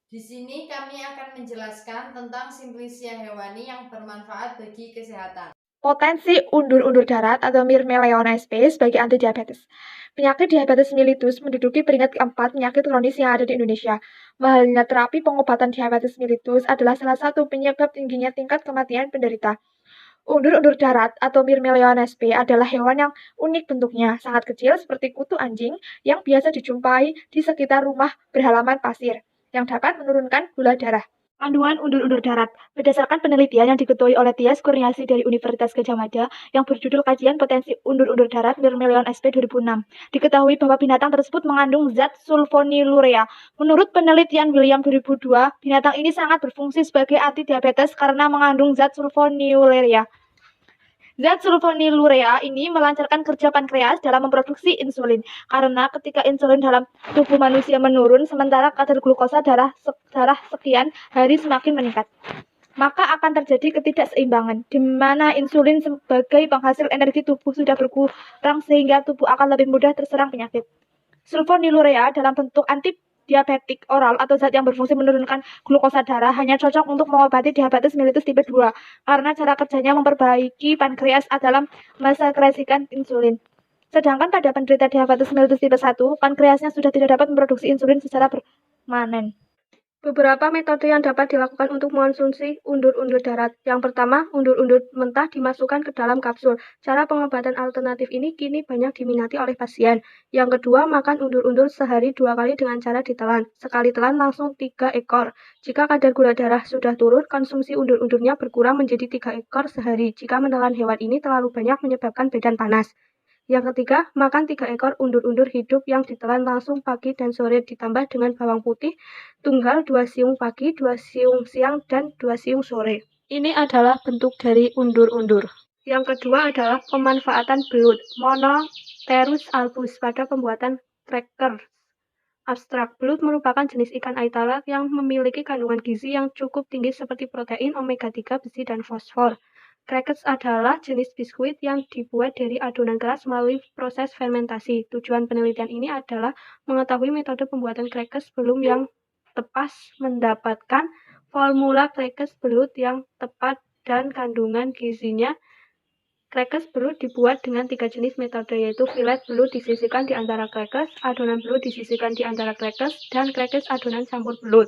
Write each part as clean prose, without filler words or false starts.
Di sini kami akan menjelaskan tentang Simplicia hewani yang bermanfaat bagi kesehatan. Potensi undur-undur darat atau Myrmeleon-sp sebagai antidiabetes. Penyakit diabetes mellitus menduduki peringkat keempat penyakit kronis yang ada di Indonesia. Mahalnya terapi pengobatan diabetes mellitus adalah salah satu penyebab tingginya tingkat kematian penderita. Undur-undur darat atau Myrmeleon-sp adalah hewan yang unik bentuknya, sangat kecil seperti kutu anjing yang biasa dijumpai di sekitar rumah berhalaman pasir, yang dapat menurunkan gula darah. Kandungan undur-undur darat. Berdasarkan penelitian yang diketuai oleh Tias Kurniasi dari Universitas Gadjah Mada yang berjudul Kajian Potensi Undur-undur Darat Myrmeleon sp 2006, diketahui bahwa binatang tersebut mengandung zat sulfonilurea. Menurut penelitian William 2002, binatang ini sangat berfungsi sebagai antidiabetes karena mengandung zat sulfonilurea. Zat sulfonilurea ini melancarkan kerja pankreas dalam memproduksi insulin. Karena ketika insulin dalam tubuh manusia menurun, sementara kadar glukosa darah sekian hari semakin meningkat, maka akan terjadi ketidakseimbangan, di mana insulin sebagai penghasil energi tubuh sudah berkurang sehingga tubuh akan lebih mudah terserang penyakit. Sulfonilurea dalam bentuk antidiabetik oral atau zat yang berfungsi menurunkan glukosa darah hanya cocok untuk mengobati diabetes mellitus tipe 2 karena cara kerjanya memperbaiki pankreas dalam mensekresikan insulin. Sedangkan pada penderita diabetes mellitus tipe 1, pankreasnya sudah tidak dapat memproduksi insulin secara permanen. Beberapa metode yang dapat dilakukan untuk mengonsumsi undur-undur darat. Yang pertama, undur-undur mentah dimasukkan ke dalam kapsul. Cara pengobatan alternatif ini kini banyak diminati oleh pasien. Yang kedua, makan undur-undur sehari 2 kali dengan cara ditelan. Sekali telan langsung 3 ekor. Jika kadar gula darah sudah turun, konsumsi undur-undurnya berkurang menjadi 3 ekor sehari. Jika menelan hewan ini terlalu banyak menyebabkan badan panas. Yang ketiga, makan 3 ekor undur-undur hidup yang ditelan langsung pagi dan sore ditambah dengan bawang putih tunggal 2 siung pagi, 2 siung siang, dan 2 siung sore. Ini adalah bentuk dari undur-undur. Yang kedua adalah pemanfaatan belut Monoterus albus pada pembuatan cracker. Abstrak, belut merupakan jenis ikan air yang memiliki kandungan gizi yang cukup tinggi seperti protein, omega 3, besi, dan fosfor. Crackers adalah jenis biskuit yang dibuat dari adonan keras melalui proses fermentasi. Tujuan penelitian ini adalah mengetahui metode pembuatan crackers sebelum yang tepat mendapatkan formula crackers belut yang tepat dan kandungan gizinya. Crackers belut dibuat dengan 3 jenis metode, yaitu filet belut disisihkan di antara crackers, adonan belut disisihkan di antara crackers, dan crackers adonan campur belut.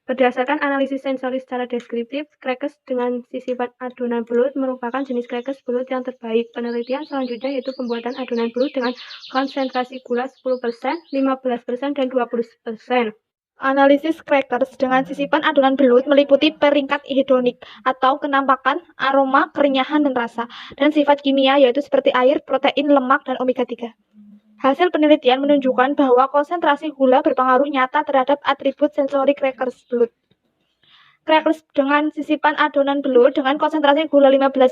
Berdasarkan analisis sensori secara deskriptif, crackers dengan sisipan adonan belut merupakan jenis crackers belut yang terbaik. Penelitian selanjutnya yaitu pembuatan adonan belut dengan konsentrasi gula 10%, 15%, dan 20%. Analisis crackers dengan sisipan adonan belut meliputi peringkat hedonik atau kenampakan, aroma, kerenyahan, dan rasa, dan sifat kimia yaitu seperti air, protein, lemak, dan omega 3. Hasil penelitian menunjukkan bahwa konsentrasi gula berpengaruh nyata terhadap atribut sensori crackers belut. Crackers dengan sisipan adonan belut dengan konsentrasi gula 15%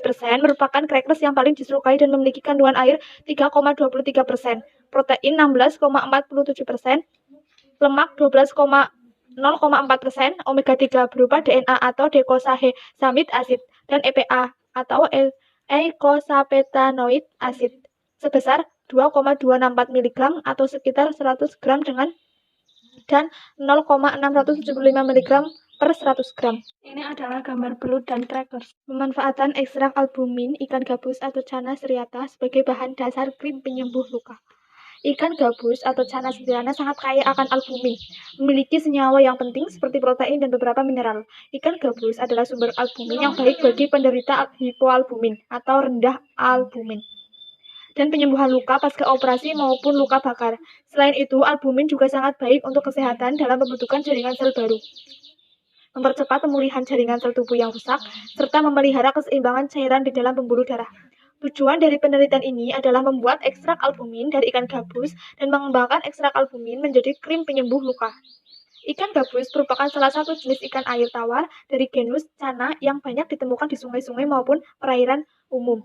merupakan crackers yang paling disukai dan memiliki kandungan air 3,23%, protein 16,47%, lemak 12,0,4%, omega 3 berupa DNA atau docosahexamide acid, dan EPA atau eicosapentaenoid acid sebesar 2,264 mg atau sekitar 100 gram dan 0,675 mg per 100 gram. Ini adalah gambar belut dan crackers. Pemanfaatan ekstrak albumin ikan gabus atau Channa striata sebagai bahan dasar krim penyembuh luka. Ikan gabus atau Channa striata sangat kaya akan albumin, memiliki senyawa yang penting seperti protein dan beberapa mineral. Ikan gabus adalah sumber albumin yang baik bagi penderita hipoalbumin atau rendah albumin dan penyembuhan luka pasca operasi maupun luka bakar. Selain itu, albumin juga sangat baik untuk kesehatan dalam pembentukan jaringan sel baru, mempercepat pemulihan jaringan sel tubuh yang rusak, serta memelihara keseimbangan cairan di dalam pembuluh darah. Tujuan dari penelitian ini adalah membuat ekstrak albumin dari ikan gabus dan mengembangkan ekstrak albumin menjadi krim penyembuh luka. Ikan gabus merupakan salah satu jenis ikan air tawar dari genus Channa yang banyak ditemukan di sungai-sungai maupun perairan umum.